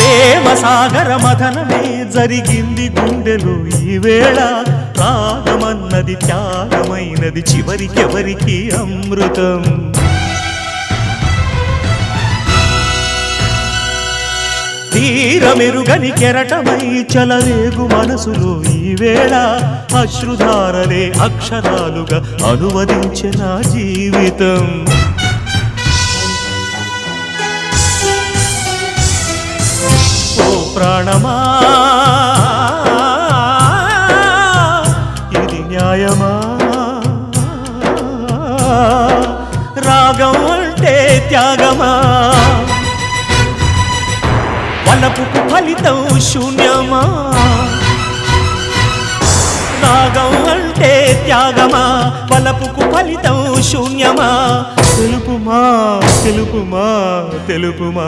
ప్రేమ సాగర మథనమే జరిగింది గుండెలో ఈ వేళ రాగమన్నది త్యాగమైనది చివరికెవరికి అమృతం తీరమెరుగని కెరటమై చలరేగు మనసులో ఈ వేళ అశ్రుధారలే అక్షరాలుగా అనువదించే నా జీవితం ఓ ప్రాణమా ఇది న్యాయమా రాగం అంటే త్యాగమా వలపుకు ఫలితం శూన్యమా రాగం అంటే త్యాగమా వలపుకు ఫలితం శూన్యమా తెలుపుమా తెలుపుమా తెలుపుమా